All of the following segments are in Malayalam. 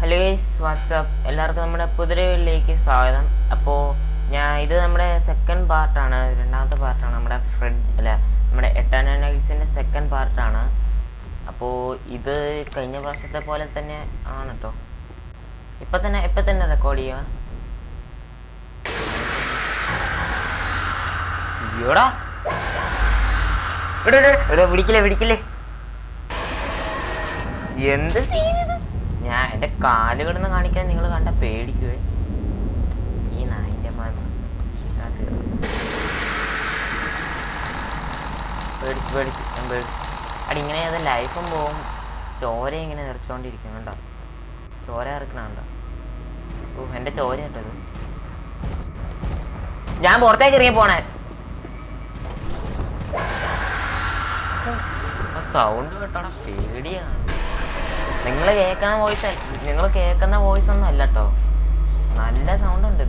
ഹലോ ഗൈസ്, വാട്സാപ്പ് എല്ലാവർക്കും നമ്മുടെ പുതിയ വീഡിയോയിലേക്ക് സ്വാഗതം. അപ്പോൾ ഇത് നമ്മുടെ സെക്കൻഡ് പാർട്ടാണ്, രണ്ടാമത്തെ പാർട്ടാണ്. നമ്മുടെ നമ്മുടെ എട്ടർനൽസിൻ്റെ സെക്കൻഡ് പാർട്ടാണ്. അപ്പോൾ ഇത് കഴിഞ്ഞ പ്രാവശ്യത്തെ പോലെ തന്നെ ആണ് കേട്ടോ. ഇപ്പം തന്നെ റെക്കോർഡ് ചെയ്യുക. അയ്യോടാ, പിടിക്കില്ലേ എന്ത് ചെയ്യുന്നത്? ഞാൻ എൻ്റെ കാല് കിടന്ന് കാണിക്കാൻ നിങ്ങൾ കണ്ട പേടിക്കുവേ. ഈ നായിൻ്റെ പേടിച്ച് അടിങ്ങനെ അത് ലൈഫും പോവും. ചോര ഇങ്ങനെ നിറച്ചുകൊണ്ടിരിക്കും കണ്ടോ, ചോര ഇറക്കണുണ്ടോ? ഓ, എൻ്റെ ചോര കേട്ടത്. ഞാൻ പുറത്തേക്ക് ഇറങ്ങി പോണേ. സൗണ്ട് കേട്ടോടാ, പേടിയാണ്. നിങ്ങൾ കേൾക്കുന്ന വോയിസ് ഒന്നും അല്ല കേട്ടോ, നല്ല സൗണ്ട് ഉണ്ട്.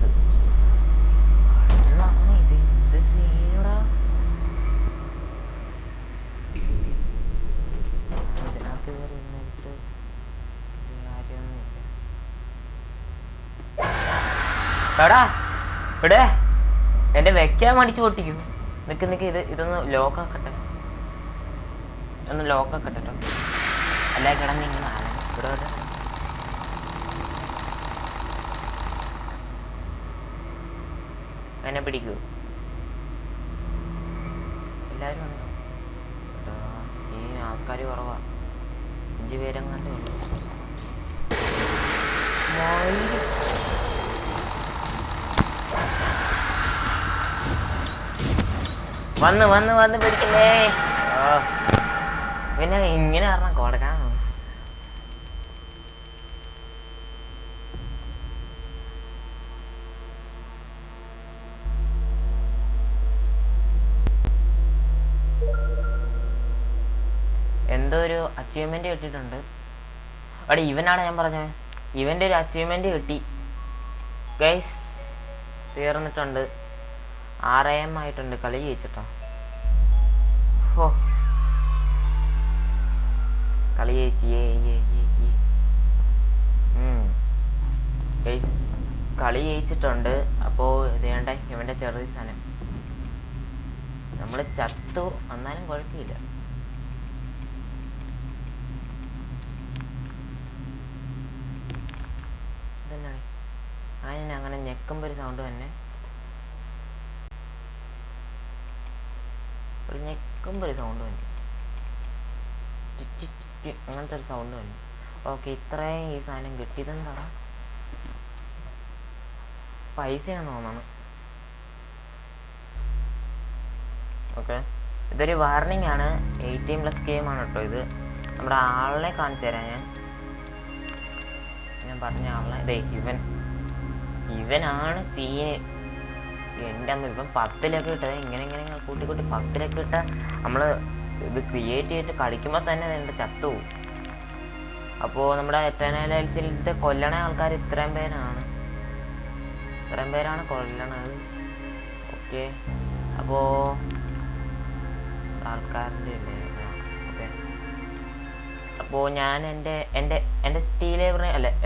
ഇവിടെ എന്റെ വെക്കാൻ മടിച്ചു പൊട്ടിക്കൂ. നിക്ക് ഇതൊന്ന് ലോക്കാക്കട്ടെ, കേട്ടോ. അല്ല കിടന്ന് ഇങ്ങനെ ഇവിടെ എന്നെ പിടിക്കൂ. എല്ലാവരും ഉണ്ടോ? ഈ ആൾക്കാർ കുറവാ, 5 പേരെങ്ങാണ്ടേ ഉള്ളൂ. വന്ന് പിടിക്കല്ലേ. പിന്നെ ഇങ്ങനെ പറഞ്ഞ കൊടുക്കാൻ എന്തോ ഒരു അച്ചീവ്മെന്റ് കിട്ടിയിട്ടുണ്ട്. അവിടെ ഇവനാണ് ഞാൻ പറഞ്ഞത്, ഇവൻ്റെ ഒരു അച്ചീവ്മെന്റ് കിട്ടി ഗൈസ്. തീർന്നിട്ടുണ്ട്, 6 AM ആയിട്ടുണ്ട്. കളി ജയിച്ചിട്ടോ. ഓ, കളി ജയിച്ച് ഗൈസ്, കളി ജയിച്ചിട്ടുണ്ട്. അപ്പോൾ ഇതേണ്ട ഇവൻ്റെ ചെറിയ സാധനം. നമ്മൾ ചത്തു എന്നാലും കുഴപ്പമില്ല. ഇതന്നെയാണ് അതിന് അങ്ങനെ ഞെക്കുമ്പോൾ ഒരു സൗണ്ട് തന്നെ, അങ്ങനത്തെ ഒരു സൗണ്ട് തന്നെ. ഓക്കെ, ഇത്രയും ഈ സാധനം കിട്ടിയതെന്താ? പൈസയാണെന്ന് തോന്നുന്നു. ഓക്കെ, ഇതൊരു വാർണിംഗ് ആണ്. 18+ ഗെയിമാണ് കേട്ടോ ഇത്. നമ്മുടെ ആളിനെ കാണിച്ചു തരാം ഞാൻ പറഞ്ഞ ആളിനെ. ഇവനാണ് സീന്. എൻ്റെ അമ്മ, ഇവൻ 10ലൊക്കെ ഇട്ടത്. ഇങ്ങനെ കൂട്ടി 10ലൊക്കെ ഇട്ട നമ്മൾ ഇത് ക്രിയേറ്റ് ചെയ്തിട്ട് കളിക്കുമ്പോൾ തന്നെ എൻ്റെ ചത്തുപോകും. അപ്പോൾ നമ്മുടെ എട്ടർനൽസിലത്തെ കൊല്ലണ ആൾക്കാർ ഇത്രയും പേരാണ് കൊല്ലണത്. ഓക്കെ, അപ്പോൾ ആൾക്കാരുടെ ഓക്കെ. അപ്പോൾ ഞാൻ എൻ്റെ steel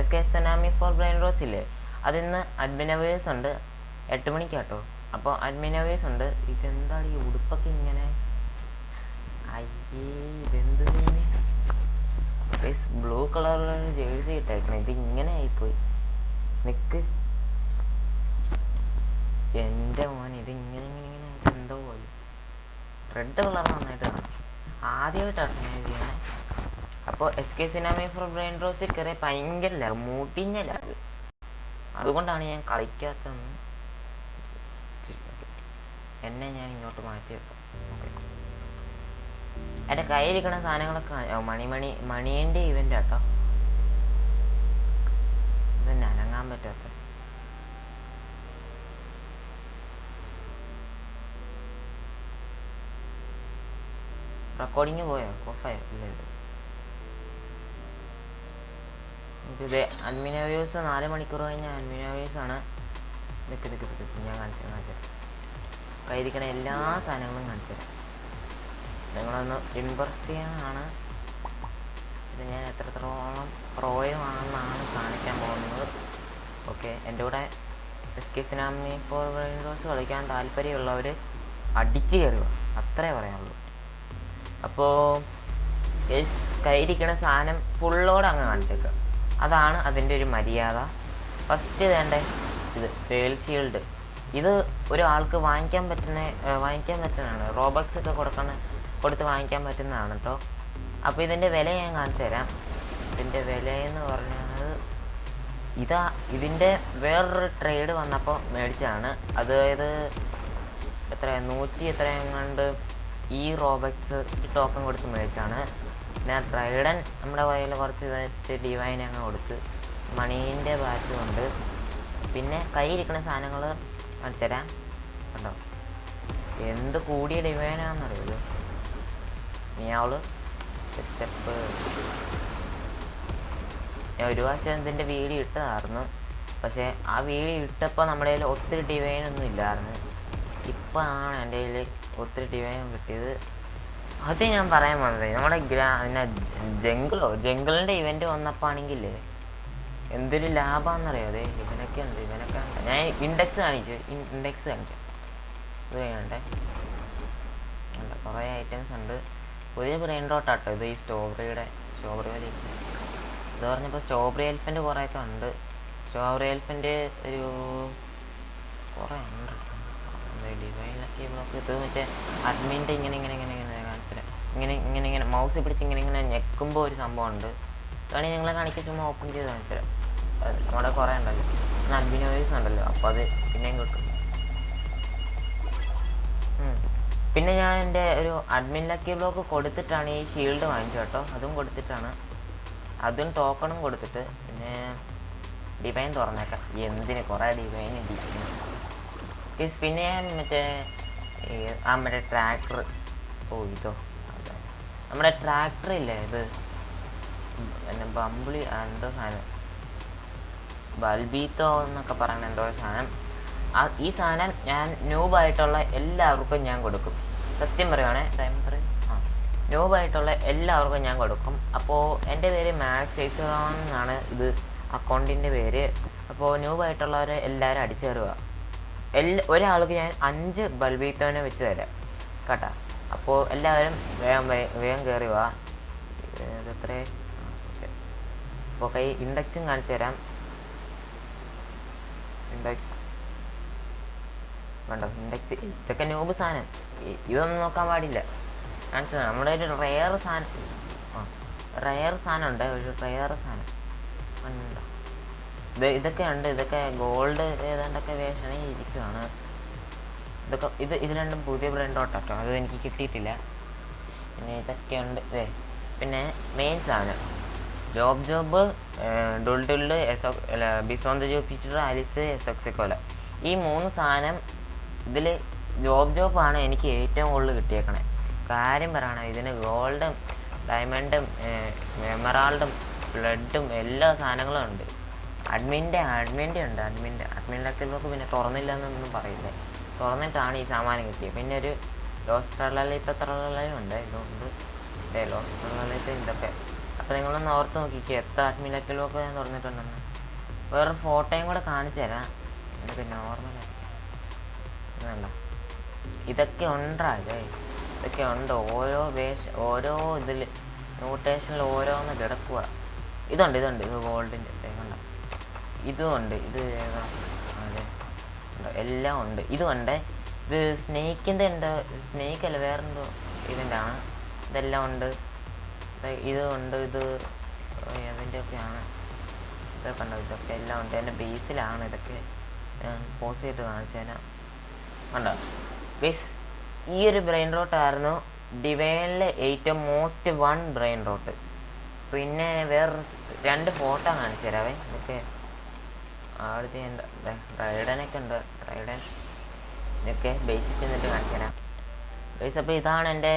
SK Tsunami for Brain Rot ഇല്ലേ, അതിന്ന് അഡ്മിൻ അവേഴ്സ് ഉണ്ട്. 8 മണിക്കാട്ടോ. അപ്പോൾ അഡ്മിൻ അവേഴ്സ് ഉണ്ട്. ഇതെന്താണ് ഈ ഉടുപ്പൊക്കെ ഇങ്ങനെ? അയ്യേ, ഇതെന്ത് ബ്ലൂ കളറിലാണ് ജേഴ്സി ഇട്ടേക്കണം. ഇത് ഇങ്ങനെ ആയിപ്പോയി. നിക്ക് എൻ്റെ മോൻ, ഇതിങ്ങനെ എന്തോ പോലെ. റെഡ് കളർ നന്നായിട്ട് കാണാം. ആദ്യമായിട്ടാണ് ഞാൻ ചെയ്യണേ. അപ്പോൾ SK Tsunami for Brain Rot കയറിയ ഭയങ്കര മുടിഞ്ഞ ലാഗ്. അതുകൊണ്ടാണ് ഞാൻ കളിക്കാത്തതെന്ന്. എന്നെ ഞാൻ ഇങ്ങോട്ട് മാറ്റി വെക്കാം. എൻ്റെ കയ്യിലിരിക്കുന്ന സാധനങ്ങളൊക്കെ മണിയൻ്റെ ഇവൻ്റ് കേട്ടോ. ഇതെന്നെ അനങ്ങാൻ പറ്റാത്ത. റെക്കോർഡിങ് പോയോ? ഓഫായോ? ഇല്ല. ഇത് അഡ്മിൻ അവേഴ്സ് 4 മണിക്കൂർ കഴിഞ്ഞാൽ അഡ്മിൻ അവേഴ്സ് ആണ്. നിക്ക് ഞാൻ കാണിച്ചു കയ്യിരിക്കണ എല്ലാ സാധനങ്ങളും കാണിച്ചു തരാം. നിങ്ങളൊന്ന് ഇംപ്രസ് ചെയ്യാനാണ് ഇത്. ഞാൻ എത്രത്തോളം പ്രോയമാണെന്നാണ് കാണിക്കാൻ ഓക്കെ, എൻ്റെ കൂടെ എസ് കെ സിനാമി ഫോർ ബ്രെയിൻ റോസ് കളിക്കാൻ താല്പര്യമുള്ളവർ അടിച്ചു കയറുക, അത്രേ പറയാനുള്ളൂ. അപ്പോൾ കയ്യിരിക്കണ സാധനം ഫുള്ളോടെ അങ്ങ് കാണിച്ചേക്കുക, അതാണ് അതിൻ്റെ ഒരു മര്യാദ. ഫസ്റ്റ് വേണ്ട ഇത് വേൾ ഷീൽഡ്. ഇത് ഒരാൾക്ക് വാങ്ങിക്കാൻ പറ്റുന്നതാണ്, റോബക്സ് ഒക്കെ കൊടുത്ത് വാങ്ങിക്കാൻ പറ്റുന്നതാണ് കേട്ടോ. അപ്പോൾ ഇതിൻ്റെ വില ഞാൻ കാണിച്ചു തരാം. ഇതിൻ്റെ വിലയെന്ന് പറഞ്ഞത് ഇതിൻ്റെ വേറൊരു ട്രേഡ് വന്നപ്പോൾ മേടിച്ചതാണ്. അതായത് എത്രയെങ്ങാണ്ട് ഈ റോബക്സ് ടോക്കൺ കൊടുത്ത് മേടിച്ചാണ്. പിന്നെ ട്രൈഡൻ നമ്മുടെ കയ്യിൽ കുറച്ച് ഡിവൈൻ അങ്ങ് കൊടുത്ത് മണീൻ്റെ ബാറ്റും ഉണ്ട്. പിന്നെ കയ്യിരിക്കുന്ന സാധനങ്ങൾ കാണിച്ചു തരാം കണ്ടോ, എന്ത് കൂടിയ ഡിവൈനാണെന്നറിയുമല്ലോ. ഞാവള് സ്റ്റെപ്പ് ഞാൻ ഒരു പ്രാവശ്യം ഇതിൻ്റെ വീഡിയോ ഇട്ടതായിരുന്നു. പക്ഷേ ആ വീഡിയോ ഇട്ടപ്പോൾ നമ്മുടെ കയ്യിൽ ഒത്തിരി ഡിവൈനൊന്നും ഇല്ലായിരുന്നു. ഇപ്പോൾ ആണ് എൻ്റെ കയ്യിൽ ഒത്തിരി ഡിവൈൻ കിട്ടിയത്. അത് ഞാൻ പറയാൻ വന്നത് നമ്മുടെ പിന്നെ ജംഗിളിൻ്റെ ഇവൻറ്റ് വന്നപ്പോൾ ആണെങ്കിലേ എന്തൊരു ലാഭമാണെന്നറിയോ. അതെ ഇവനൊക്കെ ഉണ്ട്. ഞാൻ ഇൻഡെക്സ് കാണിച്ചു. ഇത് വേണ്ടേ കുറേ ഐറ്റംസ് ഉണ്ട്. പുതിയ ബ്രെയിൻ റോട്ടാട്ടോ ഇത്. ഈ സ്ട്രോബെറി വലി ഇത് പറഞ്ഞപ്പോൾ സ്ട്രോബെറി എലിഫൻ്റ് കുറേയൊക്കെ ഉണ്ട്. സ്ട്രോബെറി എലിഫൻ്റ് ഒരു കുറേ ഉണ്ട്. ഡിവൈനൊക്കെ ബ്ലോക്ക് ഇത് മറ്റേ അഡ്മിൻ്റെ ഇങ്ങനെ കാണിച്ചില്ല. ഇങ്ങനെ മൗസ് പിടിച്ച് ഇങ്ങനെ ഞെക്കുമ്പോൾ ഒരു സംഭവം ഉണ്ട്. വേണമെങ്കിൽ നിങ്ങളെ കാണിക്കാൻ ചുമ്മാ ഓപ്പൺ ചെയ്ത് കാണിച്ചുതരാം. നമ്മുടെ കുറേ ഉണ്ടല്ലോ, അഡ്മിനോയിസ് ഉണ്ടല്ലോ, അപ്പോൾ അത് പിന്നെയും കിട്ടും. പിന്നെ ഞാൻ എൻ്റെ ഒരു അഡ്മിൻ ലക്കി ബ്ലോക്ക് കൊടുത്തിട്ടാണ് ഈ ഷീൽഡ് വാങ്ങിച്ചത് കേട്ടോ. അതും കൊടുത്തിട്ടാണ്, അതും ടോക്കണും കൊടുത്തിട്ട്. പിന്നെ ഡിവൈൻ തുറന്നേക്കാം. എന്തിന് കുറേ ഡിവൈൻ ഇരിക്കുന്നു. പിന്നെ ഞാൻ മറ്റേ ട്രാക്ടർ നമ്മുടെ ട്രാക്ടർ ഇല്ലേ, ഇത് പിന്നെ ബംബിളി എന്തോ സാധനം, ബൽബീത്തോ എന്നൊക്കെ പറയുന്ന എന്തോ സാധനം. ഈ സാധനം ഞാൻ ന്യൂബായിട്ടുള്ള എല്ലാവർക്കും ഞാൻ കൊടുക്കും. സത്യം പറയുവാണേ, ന്യൂബായിട്ടുള്ള എല്ലാവർക്കും ഞാൻ കൊടുക്കും. അപ്പോൾ എൻ്റെ പേര് മാക്സ് എയ്സോൺ എന്നാണ് ഇത് അക്കൗണ്ടിൻ്റെ പേര്. അപ്പോൾ ന്യൂബായിട്ടുള്ളവരെ എല്ലാവരും അടിച്ചു കയറുക. ഒരാൾക്ക് ഞാൻ 5 ബൽബീത്തോനെ വെച്ച് തരാം കേട്ടോ. അപ്പോൾ എല്ലാവരും വേഗം കയറി വാ. ഇതെത്രേ? അപ്പോൾ ഇൻഡെക്സും കാണിച്ചു തരാം. ഇൻഡെക്സ് വേണ്ട, ഇൻഡെക്സ് ഇതൊക്കെ ന്യൂബ് സാധനം, ഇതൊന്നും നോക്കാൻ പാടില്ല. കാണിച്ചു തരാം. നമ്മുടെ ഒരു റെയർ സാധനം ഉണ്ട്, ഒരു റെയർ സാധനം ഉണ്ടോ. ഇതൊക്കെ ഉണ്ട്. ഇതൊക്കെ ഗോൾഡ് ഏതാണ്ടൊക്കെ വേഷണി ഇരിക്കുകയാണ്. ഇത് രണ്ടും പുതിയ ബ്രെയിൻ റോട്ട് കേട്ടോ, അത് എനിക്ക് കിട്ടിയിട്ടില്ല. പിന്നെ ഇതൊക്കെ ഉണ്ട്. പിന്നെ മെയിൻ സാധനം ജോബ് ഡുൾഡുൾഡ് ബിസോന്ത് ജോപ്പിച്ചിട്ട് ആലിസ് എസോക്സിക്കോല. ഈ 3 സാധനം ഇതിൽ ജോബാണ് എനിക്ക് ഏറ്റവും കൂടുതൽ കിട്ടിയേക്കണേ. കാര്യം പറയണേ, ഇതിന് ഗോൾഡും ഡയമണ്ടും എമറാൾഡും ബ്ലഡും എല്ലാ സാധനങ്ങളും ഉണ്ട്. അഡ്മിൻ്റെ ഉണ്ട്. അഡ്മിൻ്റെ ബ്ലോക്ക് പിന്നെ തുറന്നില്ല എന്നൊന്നും പറയില്ല, തുറന്നിട്ടാണ് ഈ സാമാനം കിട്ടിയത്. പിന്നെ ഒരു ലോസ്റ്ററലയും ഉണ്ട്. ഇതുകൊണ്ട് ലോസ്റ്ററലൈറ്റ് ഇതൊക്കെ. അപ്പോൾ നിങ്ങളൊന്ന് ഓർത്ത് നോക്കിക്കുക എത്ര അഡ്മിൻ്റെ ബ്ലോക്ക് ഞാൻ തുറന്നിട്ടുണ്ടെന്ന്. വേറൊരു ഫോട്ടോയും കൂടെ കാണിച്ചു തരാം. എനിക്ക് നോർമലായിരിക്കും. വേണ്ട, ഇതൊക്കെ ഇതൊക്കെ ഉണ്ട്. ഓരോ ഇതിൽ ന്യൂട്ടേഷനിൽ ഓരോന്ന് കിടക്കുക. ഇതുണ്ട്. ഇത് ഗോൾഡിൻ്റെ കണ്ട. ഇതുമുണ്ട്. ഇത് ഏതാ? അതെ, എല്ലാം ഉണ്ട്. ഇതുണ്ട്. ഇത് സ്നേക്കിൻ്റെ സ്നേക്കല്ല, വേറെന്തോ ഇതിൻ്റെ ആണ്. ഇതെല്ലാം ഉണ്ട്. ഇതുണ്ട്. ഇത് അതിൻ്റെയൊക്കെയാണ്. ഇതൊക്കെ ഉണ്ടോ? ഇതൊക്കെ എല്ലാം ഉണ്ട്. എൻ്റെ ബേസിലാണ് ഇതൊക്കെ. പോസ് ചെയ്തിട്ട് കാണിച്ചു തരാം. ഉണ്ടോ ബേസ്? ഈ ഒരു ബ്രെയിൻ റോട്ടായിരുന്നു ഡിവൈനിലെ ഏറ്റവും മോസ്റ്റ് ബ്രെയിൻ റോട്ട്. പിന്നെ വേറൊരു 2 ഫോട്ടോ കാണിച്ചു തരാവേ. ഇതൊക്കെ ആദ്യത്തെ ട്രൈഡനൊക്കെ ഉണ്ട്. ട്രൈഡൻ ഇതൊക്കെ ബേസിക് എന്നിട്ട് കാണിച്ചു തരാം ബേസ്. അപ്പോൾ ഇതാണ് എൻ്റെ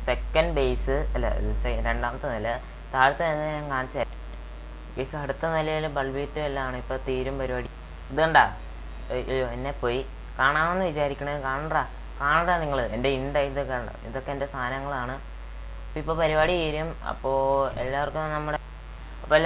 സെക്കൻഡ് ബേസ്, അല്ല രണ്ടാമത്തെ നില. താഴത്തെ നില ഞാൻ കാണിച്ചു തരാം ബേസ്. അടുത്ത നിലയിൽ ബൾബീറ്റും എല്ലാം ആണ്. ഇപ്പോൾ തീരും പരിപാടി. ഇതുണ്ടാ എന്നെ പോയി കാണാമെന്ന് വിചാരിക്കണേ. കാണണ്ട നിങ്ങൾ. എൻ്റെ ഇതൊക്കെ എൻ്റെ സാധനങ്ങളാണ്. ഇപ്പോൾ പരിപാടി തീരും. അപ്പോൾ എല്ലാവർക്കും നമ്മുടെ